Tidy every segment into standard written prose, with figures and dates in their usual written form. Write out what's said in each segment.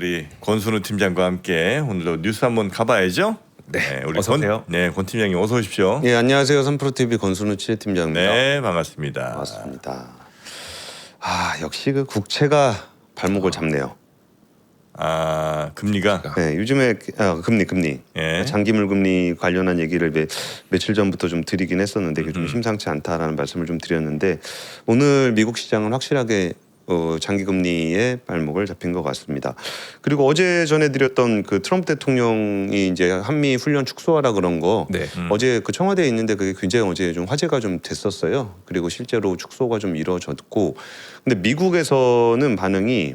우리 권순우 팀장과 함께 오늘도 뉴스 한번 가봐야죠. 네, 우리 어서 오세요. 권 팀장님 어서 오십시오. 예, 안녕하세요. 3프로TV 권순우 취재팀장입니다. 네, 반갑습니다. 반갑습니다. 아, 역시 그 국채가 발목을 잡네요. 아, 금리가 네, 요즘에 금리 예. 장기물 금리 관련한 얘기를 며칠 전부터 좀 드리긴 했었는데 그게 좀 심상치 않다라는 말씀을 좀 드렸는데 오늘 미국 시장은 확실하게 장기 금리의 발목을 잡힌 것 같습니다. 그리고 어제 전해드렸던 그 트럼프 대통령이 이제 한미 훈련 축소하라 그런 거 네. 어제 그 청와대에 있는데 그게 굉장히 어제 좀 화제가 좀 됐었어요. 그리고 실제로 축소가 좀 이루어졌고, 근데 미국에서는 반응이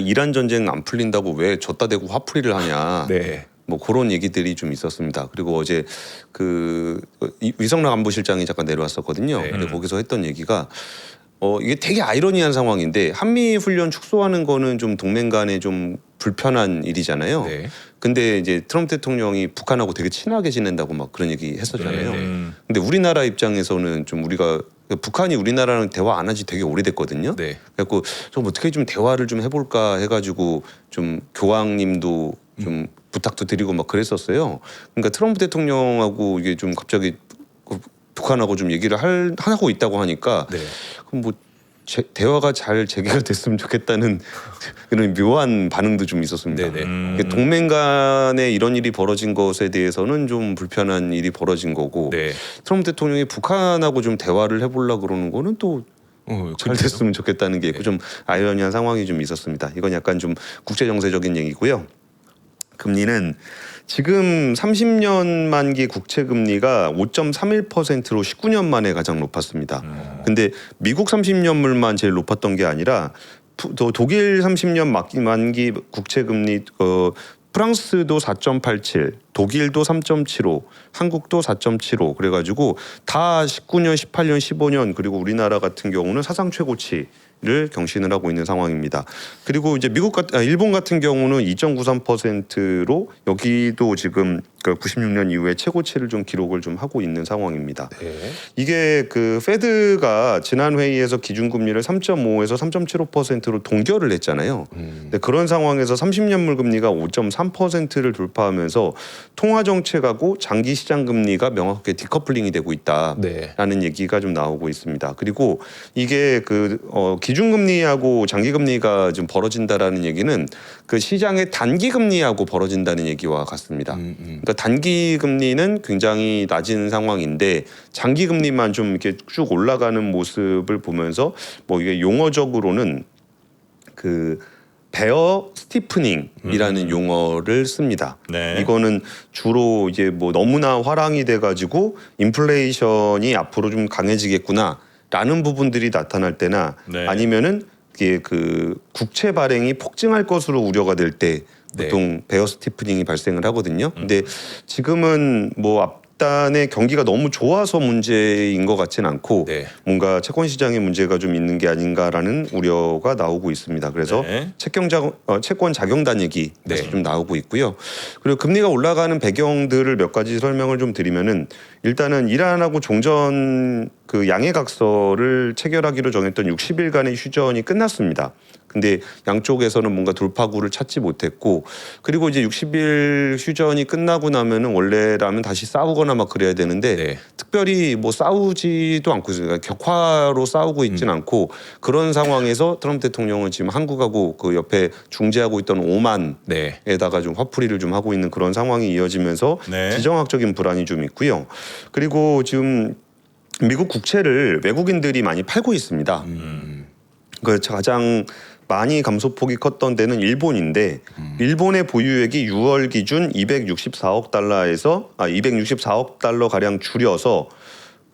이란 전쟁 안 풀린다고 왜 줬다 대고 화풀이를 하냐. 네. 뭐 그런 얘기들이 좀 있었습니다. 그리고 어제 그 위성락 안보실장이 잠깐 내려왔었거든요. 네. 근데 거기서 했던 얘기가 이게 되게 아이러니한 상황인데 한미 훈련 축소하는 거는 좀 동맹 간에 좀 불편한 일이잖아요. 네. 근데 이제 트럼프 대통령이 북한하고 되게 친하게 지낸다고 막 그런 얘기 했었잖아요. 네. 근데 우리나라 입장에서는 좀 우리가 북한이 우리나라랑 대화 안 한지 되게 오래됐거든요. 네. 그래갖고 좀 어떻게 좀 대화를 좀 해볼까 해가지고 좀 교황님도 좀 부탁도 드리고 막 그랬었어요. 그러니까 트럼프 대통령하고 이게 좀 갑자기 북한하고 좀 얘기를 하고 있다고 하니까 네. 그럼 뭐 대화가 잘 재개가 됐으면 좋겠다는 그런 묘한 반응도 좀 있었습니다. 네네. 동맹 간에 이런 일이 벌어진 것에 대해서는 좀 불편한 일이 벌어진 거고 네. 트럼프 대통령이 북한하고 좀 대화를 해보려고 그러는 거는 또 잘 그렇죠. 됐으면 좋겠다는 게 있고 좀 아이러니한 상황이 좀 있었습니다. 이건 약간 좀 국제 정세적인 얘기고요. 금리는 지금 30년 만기 국채 금리가 5.31%로 19년 만에 가장 높았습니다. 근데 미국 30년물만 제일 높았던 게 아니라 독일 30년 만기 국채 금리 프랑스도 4.87, 독일도 3.75, 한국도 4.75 그래가지고 다 19년, 18년, 15년 그리고 우리나라 같은 경우는 사상 최고치를 경신을 하고 있는 상황입니다. 그리고 이제 일본 같은 경우는 2.93%로 여기도 지금 96년 이후에 최고치를 좀 기록을 좀 하고 있는 상황입니다. 네. 이게 그 페드가 지난 회의에서 기준금리를 3.5에서 3.75%로 동결을 했잖아요. 근데 그런 상황에서 30년물 금리가 5.3%를 돌파하면서 통화 정책하고 장기 시장 금리가 명확하게 디커플링이 되고 있다라는 네. 얘기가 좀 나오고 있습니다. 그리고 이게 기준금리하고 장기금리가 좀 벌어진다라는 얘기는 그 시장의 단기금리하고 벌어진다는 얘기와 같습니다. 그러니까 단기금리는 굉장히 낮은 상황인데 장기금리만 좀 이렇게 쭉 올라가는 모습을 보면서 뭐 이게 용어적으로는 그 베어 스티프닝이라는 용어를 씁니다. 네. 이거는 주로 이제 뭐 너무나 화랑이 돼가지고 인플레이션이 앞으로 좀 강해지겠구나라는 부분들이 나타날 때나 네. 아니면은 이게 그 국채 발행이 폭증할 것으로 우려가 될 때 보통 베어 스티프닝이 발생을 하거든요. 근데 지금은 뭐 앞단의 경기가 너무 좋아서 문제인 것 같지는 않고 네. 뭔가 채권 시장에 문제가 좀 있는 게 아닌가라는 우려가 나오고 있습니다. 그래서 네. 채권 작용 단익이 네. 좀 나오고 있고요. 그리고 금리가 올라가는 배경들을 몇 가지 설명을 좀 드리면은 일단은 이란하고 종전 그 양해각서를 체결하기로 정했던 60일간의 휴전이 끝났습니다. 근데 양쪽에서는 뭔가 돌파구를 찾지 못했고 그리고 이제 60일 휴전이 끝나고 나면은 원래라면 다시 싸우거나 막 그래야 되는데 네. 특별히 뭐 싸우지도 않고 있어요. 그러니까 격화로 싸우고 있진 않고 그런 상황에서 트럼프 대통령은 지금 한국하고 그 옆에 중재하고 있던 오만에다가 네. 좀 화풀이를 좀 하고 있는 그런 상황이 이어지면서 네. 지정학적인 불안이 좀 있고요. 그리고 지금 미국 국채를 외국인들이 많이 팔고 있습니다. 그 가장 많이 감소폭이 컸던 데는 일본인데 일본의 보유액이 6월 기준 264억 달러에서 264억 달러 가량 줄여서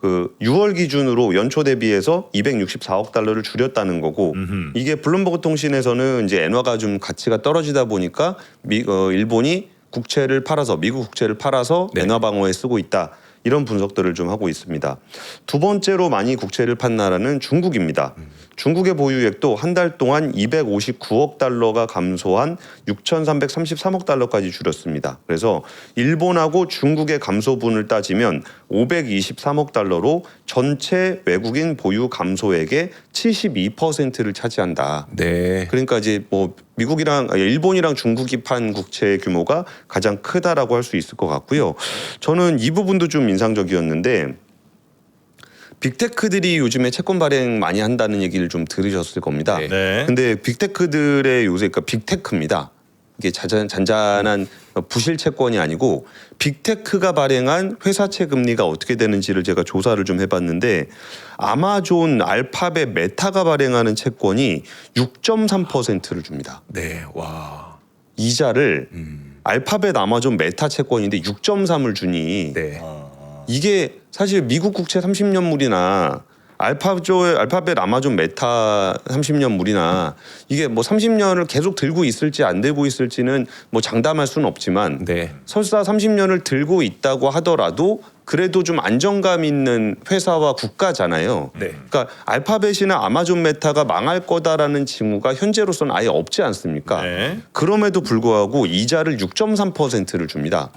그 6월 기준으로 연초 대비해서 264억 달러를 줄였다는 거고 이게 블룸버그 통신에서는 이제 엔화가 좀 가치가 떨어지다 보니까 일본이 국채를 팔아서 미국 국채를 팔아서 네. 엔화 방어에 쓰고 있다. 이런 분석들을 좀 하고 있습니다. 두 번째로 많이 국채를 판 나라는 중국입니다. 중국의 보유액도 한 달 동안 259억 달러가 감소한 6,333억 달러까지 줄었습니다. 그래서 일본하고 중국의 감소분을 따지면 523억 달러로 전체 외국인 보유 감소액의 72%를 차지한다. 네. 그러니까 이제 뭐 미국이랑 일본이랑 중국이 판 국채 규모가 가장 크다라고 할 수 있을 것 같고요. 저는 이 부분도 좀 인상적이었는데 빅테크들이 요즘에 채권 발행 많이 한다는 얘기를 좀 들으셨을 겁니다. 네. 네. 근데 빅테크들의 요새 그러니까 빅테크입니다. 이게 잔잔한 부실 채권이 아니고 빅테크가 발행한 회사채 금리가 어떻게 되는지를 제가 조사를 좀 해봤는데 아마존, 알파벳, 메타가 발행하는 채권이 6.3%를 줍니다. 네. 와. 이자를 알파벳, 아마존, 메타 채권인데 6.3을 주니 네. 이게 사실 미국 국채 30년물이나 알파벳, 아마존, 메타 30년물이나 이게 뭐 30년을 계속 들고 있을지 안 들고 있을지는 뭐 장담할 수는 없지만 네. 설사 30년을 들고 있다고 하더라도 그래도 좀 안정감 있는 회사와 국가잖아요. 네. 그러니까 알파벳이나 아마존 메타가 망할 거다라는 징후가 현재로서는 아예 없지 않습니까? 네. 그럼에도 불구하고 이자를 6.3%를 줍니다.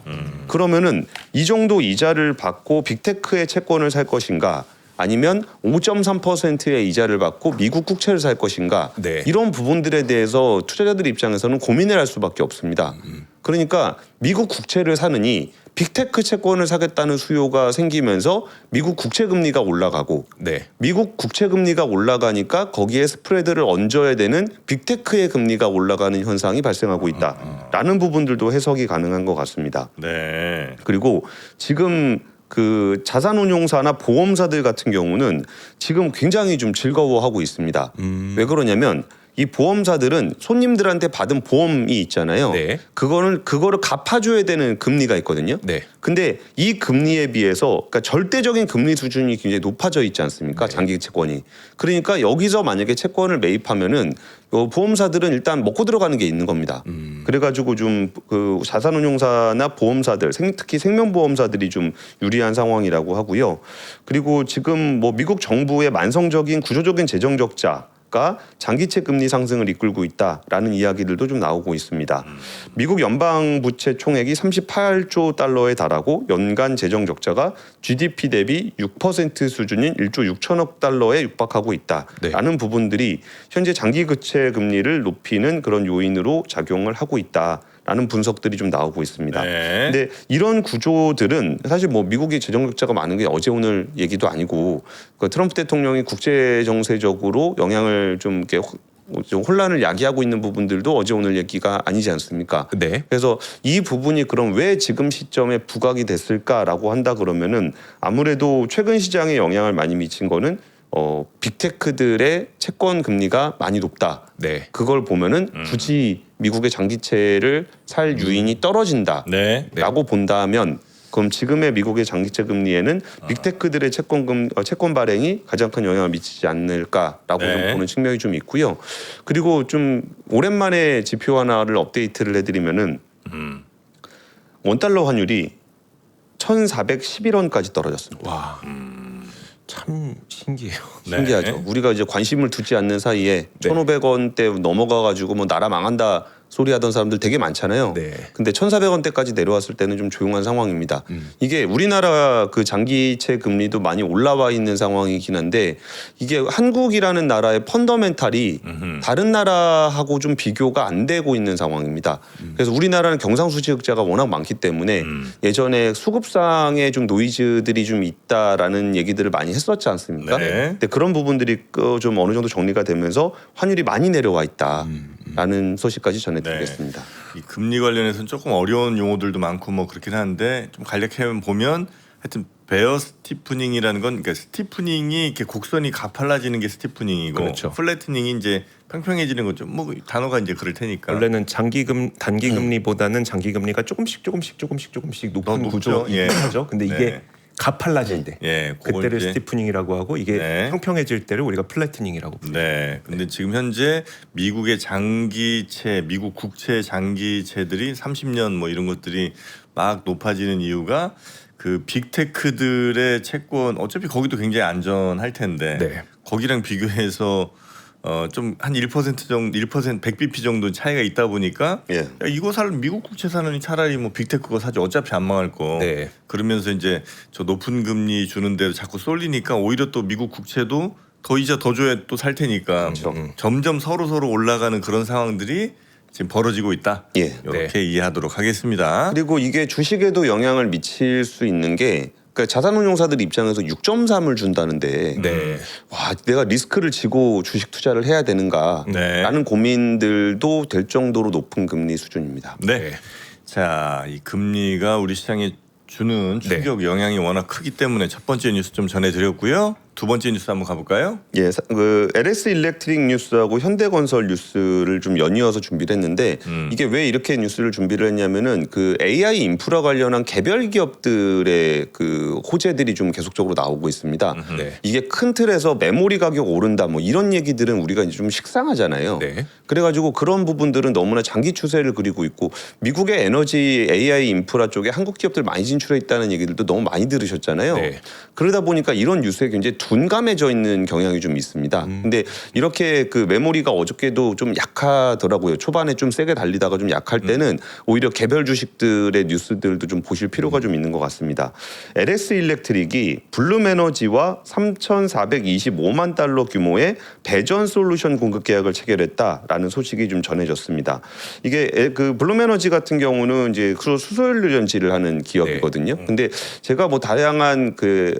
그러면은 이 정도 이자를 받고 빅테크의 채권을 살 것인가? 아니면 5.3%의 이자를 받고 미국 국채를 살 것인가? 네. 이런 부분들에 대해서 투자자들 입장에서는 고민을 할 수밖에 없습니다. 그러니까 미국 국채를 사느니 빅테크 채권을 사겠다는 수요가 생기면서 미국 국채 금리가 올라가고 네. 미국 국채 금리가 올라가니까 거기에 스프레드를 얹어야 되는 빅테크의 금리가 올라가는 현상이 발생하고 있다라는 부분들도 해석이 가능한 것 같습니다. 네. 그리고 지금 그 자산운용사나 보험사들 같은 경우는 지금 굉장히 좀 즐거워하고 있습니다. 왜 그러냐면 이 보험사들은 손님들한테 받은 보험이 있잖아요. 네. 그거를 갚아줘야 되는 금리가 있거든요. 네. 근데 이 금리에 비해서 그러니까 절대적인 금리 수준이 굉장히 높아져 있지 않습니까? 장기 채권이. 그러니까 여기서 만약에 채권을 매입하면은 보험사들은 일단 먹고 들어가는 게 있는 겁니다. 그래가지고 좀 그 자산운용사나 보험사들, 특히 생명보험사들이 좀 유리한 상황이라고 하고요. 그리고 지금 뭐 미국 정부의 만성적인 구조적인 재정 적자 가 장기채 금리 상승을 이끌고 있다라는 이야기들도 좀 나오고 있습니다. 미국 연방 부채 총액이 38조 달러에 달하고 연간 재정 적자가 GDP 대비 6% 수준인 1조 6천억 달러에 육박하고 있다라는 부분들이 현재 장기 부채 금리를 높이는 그런 요인으로 작용을 하고 있다라는 분석들이 좀 나오고 있습니다. 네. 근데 이런 구조들은 사실 뭐 미국의 재정 적자가 많은 게 어제 오늘 얘기도 아니고 그 트럼프 대통령이 국제 정세적으로 영향을 좀 이렇게 좀 혼란을 야기하고 있는 부분들도 어제 오늘 얘기가 아니지 않습니까? 네. 그래서 이 부분이 그럼 왜 지금 시점에 부각이 됐을까라고 한다 그러면은 아무래도 최근 시장에 영향을 많이 미친 거는 빅테크들의 채권 금리가 많이 높다. 네. 그걸 보면은 굳이 미국의 장기채를 살 유인이 떨어진다라고 네. 본다면 그럼 지금의 미국의 장기채 금리에는 빅테크들의 채권 발행이 가장 큰 영향을 미치지 않을까라고 네. 좀 보는 측면이 좀 있고요. 그리고 좀 오랜만에 지표 하나를 업데이트를 해드리면은 원달러 환율이 1,411원까지 떨어졌습니다. 와. 참 신기해요. 네. 신기하죠. 우리가 이제 관심을 두지 않는 사이에 네. 1,500원대 넘어가가지고 뭐 나라 망한다 소리 하던 사람들 되게 많잖아요. 네. 근데 1,400원대까지 내려왔을 때는 좀 조용한 상황입니다. 이게 우리나라 그 장기채 금리도 많이 올라와 있는 상황이긴 한데 이게 한국이라는 나라의 펀더멘탈이 다른 나라하고 좀 비교가 안 되고 있는 상황입니다. 그래서 우리나라는 경상수지흑자가 워낙 많기 때문에 예전에 수급상의 좀 노이즈들이 좀 있다라는 얘기들을 많이 했었지 않습니까? 네. 근데 그런 부분들이 좀 어느 정도 정리가 되면서 환율이 많이 내려와 있다라는 소식까지 전해드리겠습니다. 이 금리 관련해서는 조금 어려운 용어들도 많고 뭐 그렇긴 한데 좀 간략해 보면 하여튼 베어 스티프닝이라는 건 그러니까 스티프닝이 이렇게 곡선이 가팔라지는 게 스티프닝이고 그렇죠. 플래트닝이 이제 평평해지는 거죠. 뭐 단어가 이제 그럴 테니까. 원래는 단기 금리보다는 장기 금리가 조금씩 더 높은 높죠. 구조이긴 예. 하죠. 근데 이게 네. 가팔라질 때 예, 그걸 그때를 이제- 스티프닝이라고 하고 이게 네. 평평해질 때를 우리가 플래트닝이라고 부르죠. 네. 근데 지금 현재 미국의 장기채, 미국 국채 장기채들이 30년 뭐 이런 것들이 막 높아지는 이유가 그 빅테크들의 채권 어차피 거기도 굉장히 안전할 텐데 네. 거기랑 비교해서 좀 한 1% 정도 1% 100bp 정도 차이가 있다 보니까 예. 야, 이거 살 미국 국채 사느니 차라리 뭐 빅테크 거 사지 어차피 안 망할 거. 네. 그러면서 이제 저 높은 금리 주는데 자꾸 쏠리니까 오히려 또 미국 국채도 더 이자 더 줘야 또 살 테니까 점점 서로 올라가는 그런 상황들이 지금 벌어지고 있다. 예. 이렇게 이해하도록 하겠습니다. 그리고 이게 주식에도 영향을 미칠 수 있는 게 그러니까 자산운용사들 입장에서 6.3을 준다는데 네. 와 내가 리스크를 지고 주식 투자를 해야 되는가라는 네. 고민들도 될 정도로 높은 금리 수준입니다. 네. 자, 이 금리가 우리 시장에 주는 충격 영향이 워낙 크기 때문에 첫 번째 뉴스 좀 전해드렸고요. 두 번째 뉴스 한번 가볼까요? 예, 그 LS 일렉트릭 뉴스하고 현대건설 뉴스를 좀 연이어서 준비를 했는데 이게 왜 이렇게 뉴스를 준비를 했냐면은 그 AI 인프라 관련한 개별 기업들의 그 호재들이 좀 계속적으로 나오고 있습니다. 네. 이게 큰 틀에서 메모리 가격 오른다 뭐 이런 얘기들은 우리가 이제 좀 식상하잖아요. 네. 그래가지고 그런 부분들은 너무나 장기 추세를 그리고 있고 미국의 에너지 AI 인프라 쪽에 한국 기업들 많이 진출해 있다는 얘기들도 너무 많이 들으셨잖아요. 네. 그러다 보니까 이런 뉴스에 굉장히 둔감해져 있는 경향이 좀 있습니다. 근데 이렇게 그 메모리가 어저께도 좀 약하더라고요. 초반에 좀 세게 달리다가 좀 약할 때는 오히려 개별 주식들의 뉴스들도 좀 보실 필요가 좀 있는 것 같습니다. LS 일렉트릭이 블룸에너지와 3,425만 달러 규모의 배전 솔루션 공급 계약을 체결했다라는 소식이 좀 전해졌습니다. 이게 그 블룸에너지 같은 경우는 이제 수소연료 전지를 하는 기업이거든요. 근데 제가 뭐 다양한 그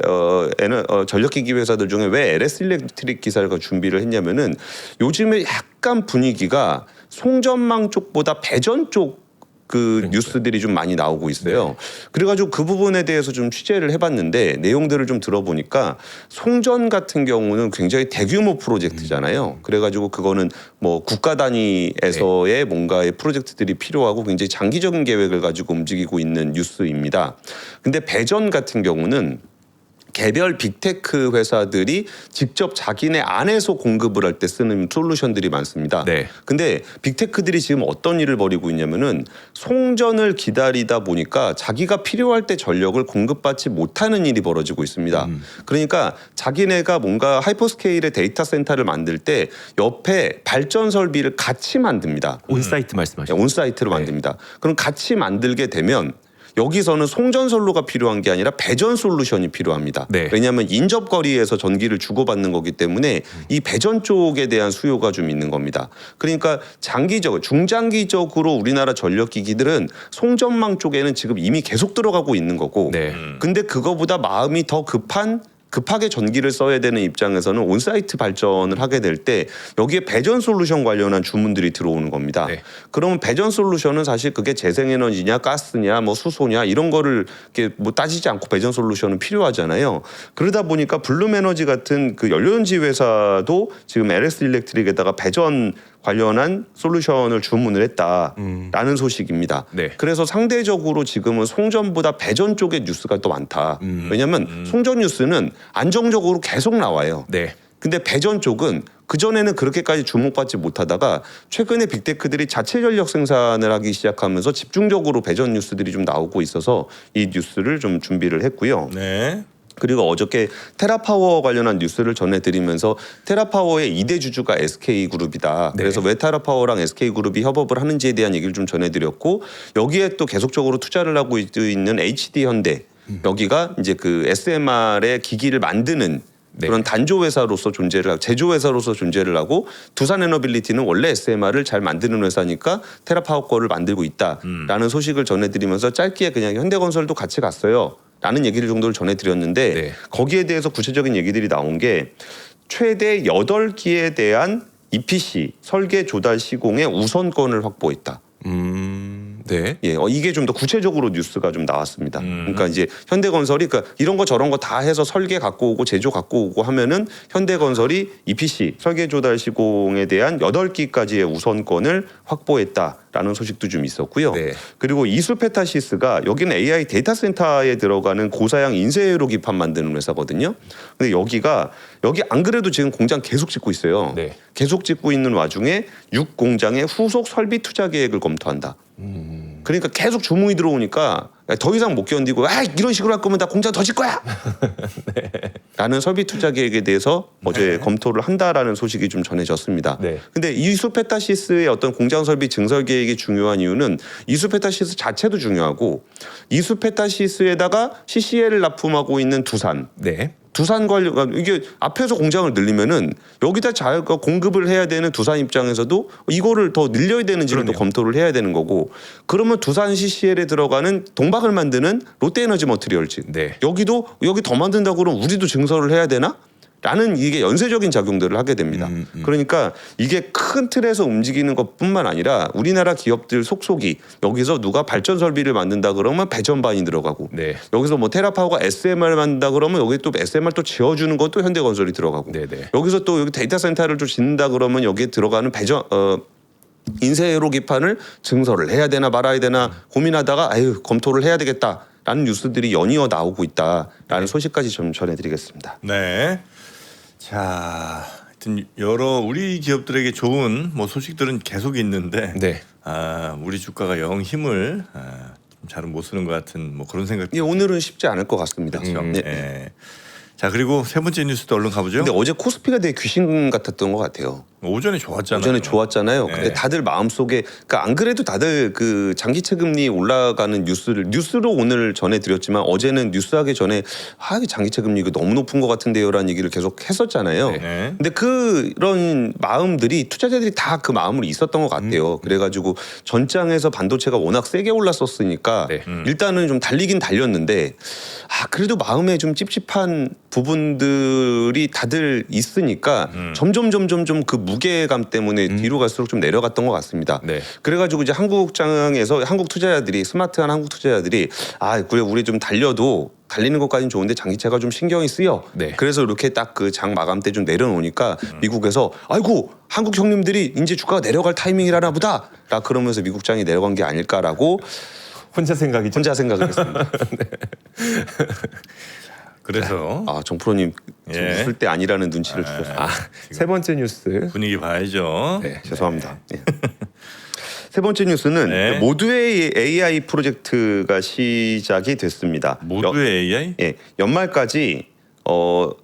전력기기 회사들 중에 왜 LS 일렉트릭 기사를 준비를 했냐면은 요즘에 약간 분위기가 송전망 쪽보다 배전 쪽 그 뉴스들이 좀 많이 나오고 있어요. 그래가지고 그 부분에 대해서 좀 취재를 해봤는데 내용들을 좀 들어보니까 송전 같은 경우는 굉장히 대규모 프로젝트잖아요. 그래가지고 그거는 뭐 국가 단위에서의 뭔가의 프로젝트들이 필요하고 굉장히 장기적인 계획을 가지고 움직이고 있는 뉴스입니다. 근데 배전 같은 경우는 개별 빅테크 회사들이 직접 자기네 안에서 공급을 할 때 쓰는 솔루션들이 많습니다. 네. 근데 빅테크들이 지금 어떤 일을 벌이고 있냐면은 송전을 기다리다 보니까 자기가 필요할 때 전력을 공급받지 못하는 일이 벌어지고 있습니다. 그러니까 자기네가 뭔가 하이퍼스케일의 데이터 센터를 만들 때 옆에 발전 설비를 같이 만듭니다. 온사이트 말씀하시죠. 온사이트로 만듭니다. 그럼 같이 만들게 되면 여기서는 송전선로가 필요한 게 아니라 배전 솔루션이 필요합니다. 네. 왜냐하면 인접거리에서 전기를 주고받는 거기 때문에 이 배전 쪽에 대한 수요가 좀 있는 겁니다. 그러니까 중장기적으로 우리나라 전력기기들은 송전망 쪽에는 지금 이미 계속 들어가고 있는 거고 네. 근데 그거보다 마음이 더 급하게 전기를 써야 되는 입장에서는 온사이트 발전을 하게 될 때 여기에 배전 솔루션 관련한 주문들이 들어오는 겁니다. 네. 그러면 배전 솔루션은 사실 그게 재생에너지냐 가스냐 뭐 수소냐 이런 거를 이렇게 뭐 따지지 않고 배전 솔루션은 필요하잖아요. 그러다 보니까 블룸에너지 같은 그 연료전지 회사도 지금 LS 일렉트릭에다가 배전 관련한 솔루션을 주문을 했다라는 소식입니다. 네. 그래서 상대적으로 지금은 송전보다 배전 쪽의 뉴스가 더 많다. 왜냐하면 송전 뉴스는 안정적으로 계속 나와요. 네. 근데 배전 쪽은 그전에는 그렇게까지 주목받지 못하다가 최근에 빅테크들이 자체 전력 생산을 하기 시작하면서 집중적으로 배전 뉴스들이 좀 나오고 있어서 이 뉴스를 좀 준비를 했고요. 네. 그리고 어저께 테라파워 관련한 뉴스를 전해드리면서 테라파워의 2대 주주가 SK그룹이다. 네. 그래서 왜 테라파워랑 SK그룹이 협업을 하는지에 대한 얘기를 좀 전해드렸고 여기에 또 계속적으로 투자를 하고 있는 HD현대 여기가 이제 그 SMR의 기기를 만드는 그런 단조 회사로서 존재를 하고 제조 회사로서 존재를 하고 두산에너빌리티는 원래 SMR을 잘 만드는 회사니까 테라파워 거를 만들고 있다라는 소식을 전해드리면서 짧게 그냥 현대건설도 같이 갔어요. 라는 얘기를 정도를 전해드렸는데 거기에 대해서 구체적인 얘기들이 나온 게 최대 8기에 대한 EPC 설계 조달 시공의 우선권을 확보했다. 네. 예, 이게 좀 더 구체적으로 뉴스가 좀 나왔습니다. 그러니까 이제 현대건설이 그러니까 이런 거 저런 거 다 해서 설계 갖고 오고 제조 갖고 오고 하면은 현대건설이 EPC 설계 조달 시공에 대한 8기까지의 우선권을 확보했다라는 소식도 좀 있었고요. 네. 그리고 이수페타시스가 여기는 AI 데이터 센터에 들어가는 고사양 인쇄회로 기판 만드는 회사거든요. 근데 여기 안 그래도 지금 공장 계속 짓고 있어요. 계속 짓고 있는 와중에 6공장의 후속 설비 투자 계획을 검토한다. 그러니까 계속 주문이 들어오니까 더 이상 못 견디고 이런 식으로 할 거면 나 공장 더 질 거야. 라는 설비 투자 계획에 대해서 어제 검토를 한다라는 소식이 좀 전해졌습니다. 네. 근데 이수페타시스의 어떤 공장 설비 증설 계획이 중요한 이유는 이수페타시스 자체도 중요하고 이수페타시스에다가 CCL을 납품하고 있는 두산. 네. 두산 관련 이게 앞에서 공장을 늘리면은 여기다 잘 공급을 해야 되는 두산 입장에서도 이거를 더 늘려야 되는지를 또 검토를 해야 되는 거고 그러면 두산 CCL에 들어가는 동박을 만드는 롯데에너지 머티리얼즈 네. 여기 더 만든다고 그러면 우리도 증설을 해야 되나? 라는 이게 연쇄적인 작용들을 하게 됩니다. 그러니까 이게 큰 틀에서 움직이는 것뿐만 아니라 우리나라 기업들 속속이 여기서 누가 발전 설비를 만든다 그러면 배전반이 들어가고 네. 여기서 뭐 테라파워가 SMR 만든다 그러면 여기 또 SMR 또 지어주는 것도 현대건설이 들어가고 네네. 여기서 또 여기 데이터 센터를 좀 짓는다 그러면 여기에 들어가는 인쇄로 기판을 증설을 해야 되나 말아야 되나 고민하다가 검토를 해야 되겠다라는 뉴스들이 연이어 나오고 있다라는 소식까지 좀 전해드리겠습니다. 네. 자, 하여튼 여러 우리 기업들에게 좋은 뭐 소식들은 계속 있는데 네. 우리 주가가 영 힘을 좀 잘은 못 쓰는 것 같은 뭐 그런 생각. 오늘은 쉽지 않을 것 같습니다. 네. 네. 자, 그리고 세 번째 뉴스도 얼른 가보죠. 근데 어제 코스피가 되게 귀신 같았던 것 같아요. 오전에 좋았잖아요. 오전에 좋았잖아요. 네. 근데 다들 마음속에 그러니까 안 그래도 다들 그 장기채 금리 올라가는 뉴스로 오늘 전해드렸지만 어제는 뉴스하기 전에 장기채 금리 이거 너무 높은 것 같은데요라는 얘기를 계속 했었잖아요. 네. 근데 그런 마음들이 투자자들이 다 그 마음으로 있었던 것 같아요. 그래가지고 전장에서 반도체가 워낙 세게 올랐었으니까 네. 일단은 좀 달리긴 달렸는데 그래도 마음에 좀 찝찝한 부분들이 다들 있으니까 점점 그 무게감 때문에 뒤로 갈수록 좀 내려갔던 것 같습니다. 네. 그래가지고 이제 한국장에서 한국 투자자들이 스마트한 한국 투자자들이 그래 우리 좀 달리는 것까지는 좋은데 장기채가 좀 신경이 쓰여. 네. 그래서 이렇게 딱 그 장 마감 때 좀 내려놓으니까 미국에서 아이고 한국 형님들이 이제 주가가 내려갈 타이밍이라나 보다. 그러면서 미국장이 내려간 게 아닐까라고 혼자 생각이죠. 혼자 생각을 했습니다. 그래서 정프로님 예. 웃을 때 아니라는 눈치를 주셨어요. 세 번째 뉴스. 분위기 봐야죠. 네. 죄송합니다. 예. 세 번째 뉴스는 네. 모두의 AI 프로젝트가 시작이 됐습니다. 모두의 AI? 예, 연말까지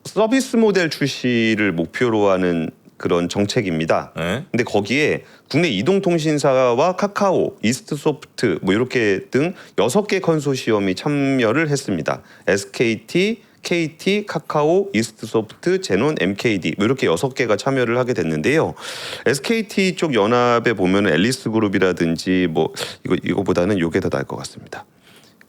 서비스 모델 출시를 목표로 하는 그런 정책입니다. 네. 근데 거기에 국내 이동통신사와 카카오, 이스트소프트 뭐 이렇게 등 6개 컨소시엄이 참여를 했습니다. SKT, KT, 카카오, 이스트소프트, 제논, MKD 뭐 이렇게 6개가 참여를 하게 됐는데요. SKT 쪽 연합에 보면 앨리스 그룹이라든지 뭐 이거보다는 이게 더 나을 것 같습니다.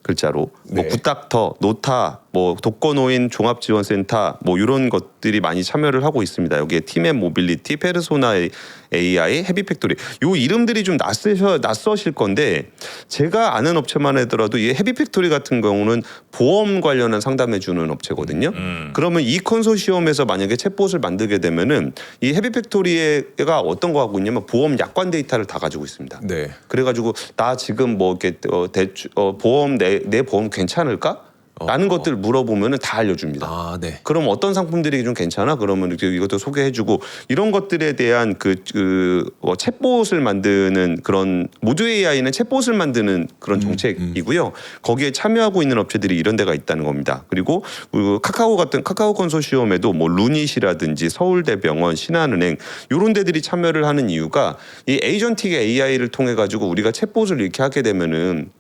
글자로 뭐 네. 굿닥터, 노타, 뭐 독거노인 종합지원센터 뭐 이런 것들이 많이 참여를 하고 있습니다. 여기에 팀앤 모빌리티, 페르소나 AI, 헤비팩토리 요 이름들이 좀 낯서실 건데 제가 아는 업체만 하더라도 이 헤비팩토리 같은 경우는 보험 관련한 상담해 주는 업체거든요. 그러면 이 컨소시엄에서 만약에 챗봇을 만들게 되면은 이 헤비팩토리가 어떤 거 하고 있냐면 보험 약관 데이터를 다 가지고 있습니다. 네. 그래가지고 나 지금 뭐 이렇게 보험 내 보험 괜찮을까? 라는 것들 물어보면은 다 알려줍니다. 네. 그럼 어떤 상품들이 좀 괜찮아? 그러면 이것도 소개해주고 이런 것들에 대한 챗봇을 만드는 그런 모두 AI는 챗봇을 만드는 그런 정책이고요. 거기에 참여하고 있는 업체들이 이런 데가 있다는 겁니다. 그리고 카카오 같은 카카오 컨소시엄에도 뭐 루닛이라든지 서울대병원, 신한은행 이런 데들이 참여를 하는 이유가 이 에이전틱 AI를 통해 가지고 우리가 챗봇을 이렇게 하게 되면은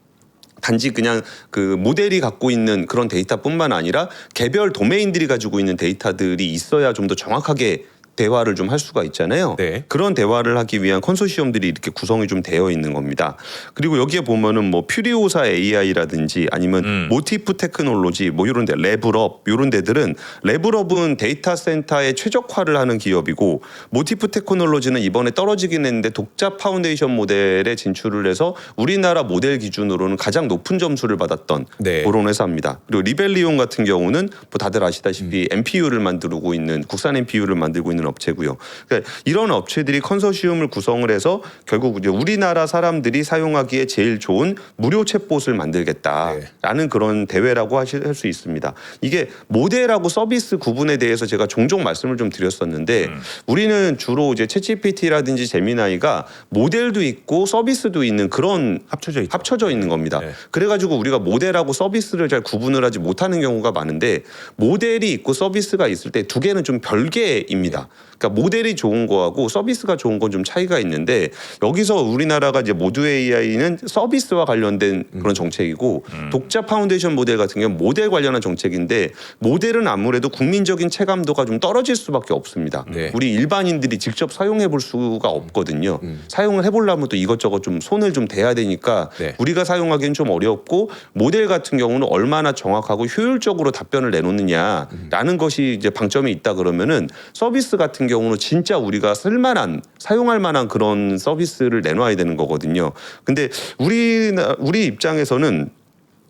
단지 그냥 그 모델이 갖고 있는 그런 데이터뿐만 아니라 개별 도메인들이 가지고 있는 데이터들이 있어야 좀 더 정확하게 대화를 좀 할 수가 있잖아요. 네. 그런 대화를 하기 위한 컨소시엄들이 이렇게 구성이 좀 되어 있는 겁니다. 그리고 여기에 보면은 뭐 퓨리오사 AI라든지 아니면 모티프 테크놀로지 뭐 이런 데 레블업 이런 데들은 레블업은 데이터 센터의 최적화를 하는 기업이고 모티프 테크놀로지는 이번에 떨어지긴 했는데 독자 파운데이션 모델에 진출을 해서 우리나라 모델 기준으로는 가장 높은 점수를 받았던 네. 그런 회사입니다. 그리고 리벨리온 같은 경우는 뭐 다들 아시다시피 MPU를 만들고 있는 국산 MPU를 만들고 있는 업체고요. 그러니까 이런 업체들이 컨소시엄을 구성을 해서 결국 이제 우리나라 사람들이 사용하기에 제일 좋은 무료 챗봇을 만들겠다라는 그런 대회라고 할 수 있습니다. 이게 모델하고 서비스 구분에 대해서 제가 종종 말씀을 좀 드렸었는데 우리는 주로 이제 챗GPT라든지 제미나이가 모델도 있고 서비스도 있는 그런 합쳐져 있는 겁니다. 네. 그래가지고 우리가 모델하고 서비스를 잘 구분을 하지 못하는 경우가 많은데 모델이 있고 서비스가 있을 때 두 개는 좀 별개입니다. 그러니까 모델이 좋은 거하고 서비스가 좋은 건 좀 차이가 있는데 여기서 우리나라가 이제 모두 AI는 서비스와 관련된 그런 정책이고 독자 파운데이션 모델 같은 경우는 모델 관련한 정책인데 모델은 아무래도 국민적인 체감도가 좀 떨어질 수밖에 없습니다. 네. 우리 일반인들이 직접 사용해 볼 수가 없거든요. 사용을 해보려면 또 이것저것 좀 손을 좀 대야 되니까 네. 우리가 사용하기엔 좀 어렵고 모델 같은 경우는 얼마나 정확하고 효율적으로 답변을 내놓느냐라는 것이 이제 방점이 있다 그러면은 서비스 같은 경우는 진짜 우리가 쓸만한 사용할 만한 그런 서비스를 내놔야 되는 거거든요. 근데 우리 입장에서는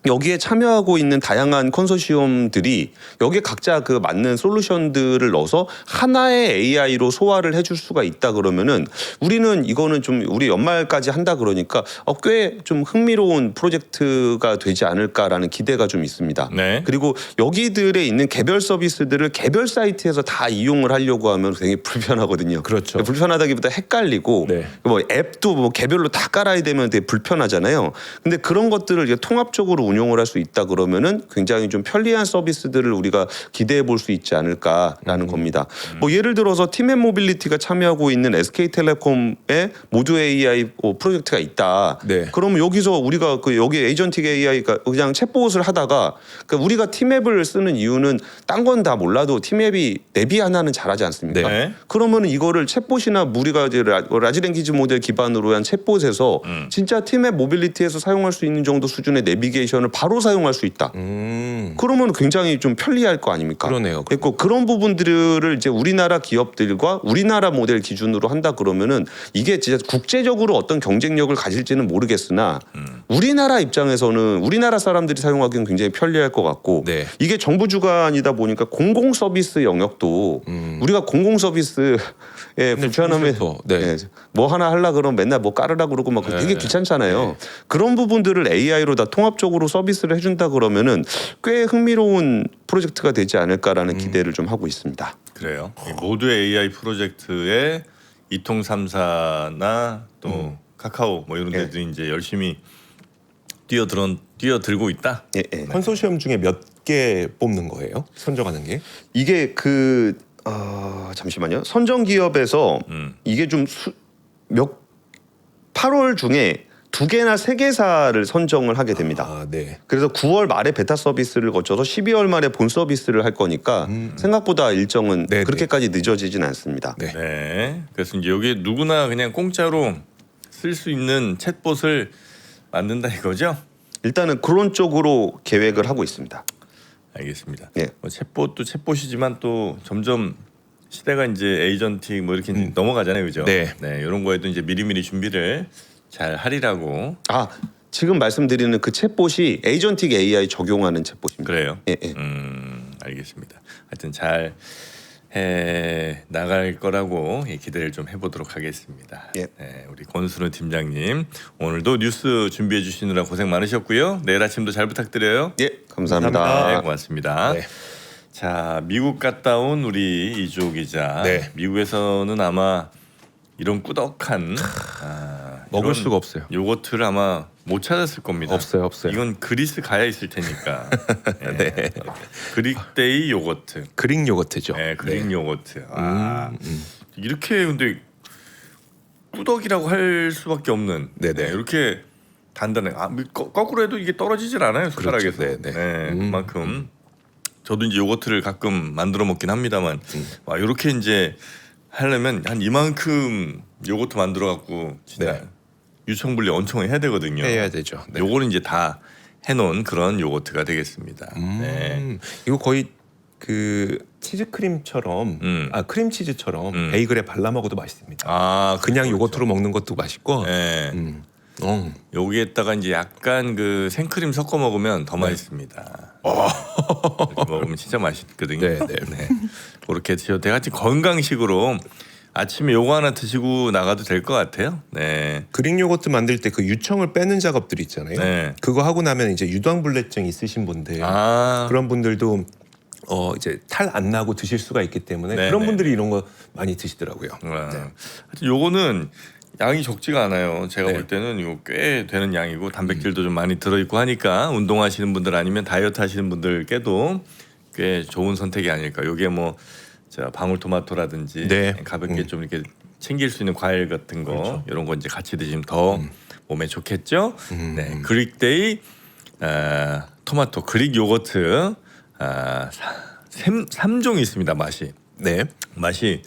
여기에 참여하고 있는 다양한 컨소시엄들이 여기에 각자 그 맞는 솔루션들을 넣어서 하나의 AI로 소화를 해줄 수가 있다 그러면은 우리는 이거는 좀 우리 연말까지 한다 그러니까 꽤 좀 흥미로운 프로젝트가 되지 않을까라는 기대가 좀 있습니다. 네. 그리고 여기들에 있는 개별 서비스들을 개별 사이트에서 다 이용을 하려고 하면 굉장히 불편하거든요. 그렇죠. 불편하다기보다 헷갈리고 네. 뭐 앱도 뭐 개별로 다 깔아야 되면 되게 불편하잖아요. 근데 그런 것들을 이제 통합적으로 운용을 할 수 있다 그러면은 굉장히 좀 편리한 서비스들을 우리가 기대해 볼 수 있지 않을까라는 겁니다. 뭐 예를 들어서 팀앤모빌리티가 참여하고 있는 SK텔레콤의 모두 AI 프로젝트가 있다. 네. 그러면 여기서 우리가 그 여기 에이전틱 AI가 그냥 챗봇을 하다가 그러니까 우리가 팀앱을 쓰는 이유는 딴 건 다 몰라도 팀앱이 내비 하나는 잘하지 않습니까? 네. 그러면은 이거를 챗봇이나 우리가 이제 라지랭귀지 모델 기반으로 한 챗봇에서 진짜 팀앱 모빌리티에서 사용할 수 있는 정도 수준의 내비게이션을 바로 사용할 수 있다. 그러면 굉장히 좀 편리할 거 아닙니까? 그러네요. 그리고 그런 부분들을 이제 우리나라 기업들과 우리나라 모델 기준으로 한다 그러면은 이게 진짜 국제적으로 어떤 경쟁력을 가질지는 모르겠으나 우리나라 입장에서는 우리나라 사람들이 사용하기는 굉장히 편리할 것 같고 네. 이게 정부 주관이다 보니까 공공 서비스 영역도 우리가 공공 서비스에 불편함에 네. 뭐 하나 하려 그러면 맨날 뭐 깔으라 그러고 막 되게 귀찮잖아요. 그런 부분들을 AI로 다 통합적으로 서비스를 해준다 그러면은 꽤 흥미로운 프로젝트가 되지 않을까라는 기대를 좀 하고 있습니다. 그래요. 이 모두 AI 프로젝트에 이통삼사나 또 카카오 뭐 이런 데들이 이제 열심히 뛰어들고 있다. 예, 예. 컨소시엄 중에 몇 개 뽑는 거예요? 선정하는 게? 이게 잠시만요. 선정 기업에서 이게 좀 8월 중에 2개나 3개사를 선정을 하게 됩니다. 아, 네. 그래서 9월 말에 베타 서비스를 거쳐서 12월 말에 본 서비스를 할 거니까 생각보다 일정은 네네. 그렇게까지 늦어지진 않습니다. 네. 네. 그래서 이제 여기 누구나 그냥 공짜로 쓸 수 있는 챗봇을 만든다 이거죠? 일단은 그런 쪽으로 계획을 하고 있습니다. 알겠습니다. 네. 뭐 챗봇도 챗봇이지만 또 점점 시대가 이제 에이전틱 뭐 이렇게 넘어가잖아요, 그죠? 네. 이런 거에도 이제 미리미리 준비를 잘 하리라고. 지금 말씀드리는 그 챗봇이 에이전틱 AI 적용하는 챗봇입니다. 그래요. 예, 예. 알겠습니다. 하여튼 잘 해 나갈 거라고 기대를 좀 해보도록 하겠습니다. 예. 네, 우리 권순우 팀장님 오늘도 뉴스 준비해 주시느라 고생 많으셨고요. 내일 아침도 잘 부탁드려요. 예, 감사합니다. 네, 고맙습니다. 네. 자, 미국 갔다 온 우리 이주호 기자. 네. 미국에서는 아마 이런 꾸덕한 먹을 이런 수가 없어요. 요거트를 아마 못 찾았을 겁니다. 없어요. 이건 그리스 가야 있을 테니까. 네. 그릭데이 요거트. 그릭 요거트죠. 네, 그릭 요거트. 이렇게 근데 꾸덕이라고 할 수밖에 없는. 네네. 이렇게 단단해. 거꾸로 해도 이게 떨어지질 않아요 숟가락에서. 그렇죠. 네네. 그만큼. 저도 이제 요거트를 가끔 만들어 먹긴 합니다만, 이렇게 이제 하려면 한 이만큼 요거트 만들어 갖고 진짜 네. 유청분리 엄청 해야 되거든요. 해야 되죠. 네. 요거는 이제 다 해놓은 그런 요거트가 되겠습니다. 네. 이거 거의 그 치즈 크림처럼 크림치즈처럼 베이글에 발라 먹어도 맛있습니다. 그냥 그렇죠. 요거트로 먹는 것도 맛있고. 네. 여기에다가 이제 약간 그 생크림 섞어 먹으면 더 맛있습니다. 이렇게 먹으면 진짜 맛있거든요. 네, 네. 네. 그렇게 드셔도 대같이 건강식으로 아침에 요거 하나 드시고 나가도 될 것 같아요. 네. 그릭 요거트 만들 때 그 유청을 빼는 작업들 있잖아요. 네. 그거 하고 나면 이제 유당불내증 있으신 분들 그런 분들도 이제 탈 안 나고 드실 수가 있기 때문에 네, 그런 네. 분들이 이런 거 많이 드시더라고요. 하여튼 요거는 양이 적지가 않아요. 제가 네. 볼 때는 이거 꽤 되는 양이고 단백질도 좀 많이 들어있고 하니까 운동하시는 분들 아니면 다이어트 하시는 분들께도 꽤 좋은 선택이 아닐까. 요게 뭐 자, 방울토마토라든지 네. 가볍게 좀 이렇게 챙길 수 있는 과일 같은 거 그렇죠. 이런 거 이제 같이 드시면 더 몸에 좋겠죠. 네, 그릭데이 토마토 그릭 요거트 3종이 있습니다. 네. 맛이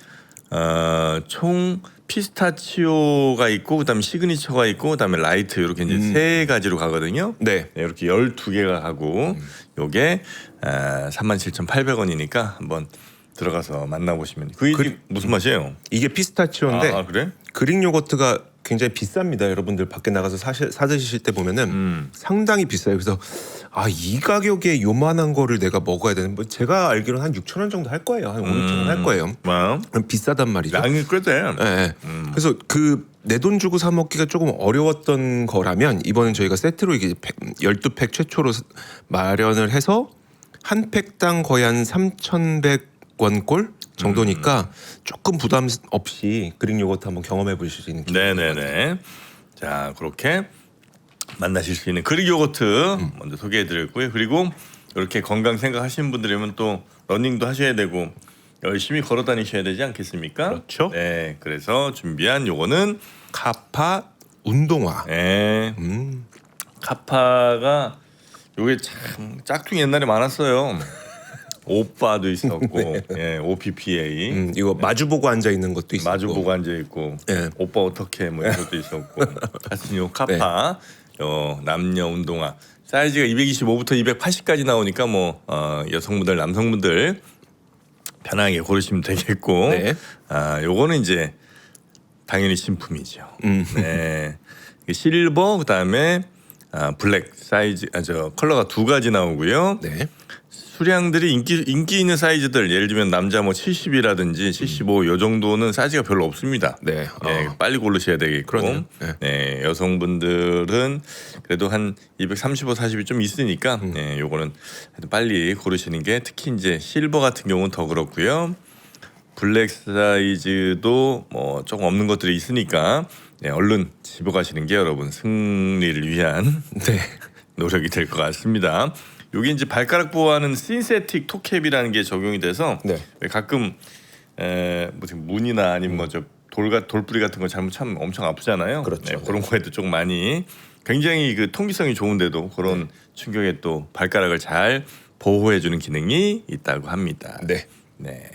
총 피스타치오가 있고 그다음에 시그니처가 있고 그다음에 라이트 이렇게 이제 세 가지로 가거든요. 네. 네, 이렇게 12개가 가고 요게 37,800원이니까 한번 들어가서 만나보시면 그게 무슨 맛이에요? 이게 피스타치오인데 그래? 그릭 요거트가 굉장히 비쌉니다. 여러분들 밖에 나가서 사 드실 때 보면은 상당히 비싸요. 그래서 이 가격에 요만한 거를 내가 먹어야 되는 뭐 제가 알기로는 한 6,000원 정도 할 거예요. 한 5, 6,000원 할 거예요. 비싸단 말이죠. 양이 꽤 돼. 네. 그래서 그 내 돈 주고 사 먹기가 조금 어려웠던 거라면 이번엔 저희가 세트로 이게 12팩 최초로 마련을 해서 한 팩당 거의 한 3,100원꼴 정도니까 조금 부담 없이 그릭 요거트 한번 경험해 보실 수 있는 기회인 것 같아요. 네네네. 자, 그렇게 만나실 수 있는 그릭 요거트 먼저 소개해드렸고요. 그리고 이렇게 건강 생각하시는 분들이면 또 러닝도 하셔야 되고 열심히 걸어 다니셔야 되지 않겠습니까? 그렇죠. 네, 그래서 준비한 요거는 카파 운동화. 네, 카파가 요게 참 짝퉁 옛날에 많았어요. 오빠도 있었고, 예, OPPA. 이거 마주보고 앉아 있는 것도 있고. 마주보고 앉아 있고, 네. 오빠 어떻게 뭐 이것도 있었고, 하여튼 요 카파, 요 남녀 운동화 사이즈가 225부터 280까지 나오니까 뭐 여성분들, 남성분들 편하게 고르시면 되겠고, 네. 요거는 이제 당연히 신품이죠. 네, 실버 그다음에 블랙 사이즈, 컬러가 두 가지 나오고요. 네. 수량들이 인기 있는 사이즈들 예를 들면 남자 뭐 70이라든지 75 요 정도는 사이즈가 별로 없습니다. 네. 네, 빨리 고르셔야 되겠고, 그러네요. 네. 네, 여성분들은 그래도 한 235, 40이 좀 있으니까, 네, 요거는 하여튼 빨리 고르시는 게 특히 이제 실버 같은 경우는 더 그렇고요. 블랙 사이즈도 뭐 조금 없는 것들이 있으니까 네, 얼른 집어가시는 게 여러분 승리를 위한 네. 노력이 될 것 같습니다. 여기 이제 발가락 보호하는 신세틱 토캡이라는 게 적용이 돼서 네. 왜 가끔 무슨 문이나 아니면 뭐저 돌뿌리 같은 거 잘못 참 엄청 아프잖아요. 그렇죠. 네, 그런 거에도 좀 많이 굉장히 그 통기성이 좋은데도 그런 충격에 또 발가락을 잘 보호해주는 기능이 있다고 합니다. 네. 네.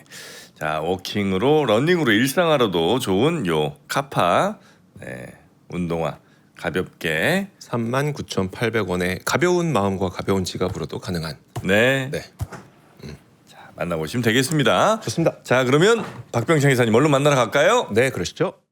자, 워킹으로 러닝으로 일상화로도 좋은 요 카파 운동화 가볍게 39,800원에 가벼운 마음과 가벼운 지갑으로도 가능한. 네. 네. 자, 만나보시면 되겠습니다. 좋습니다. 자, 그러면 박병창 이사님 얼른 만나러 갈까요? 네, 그러시죠.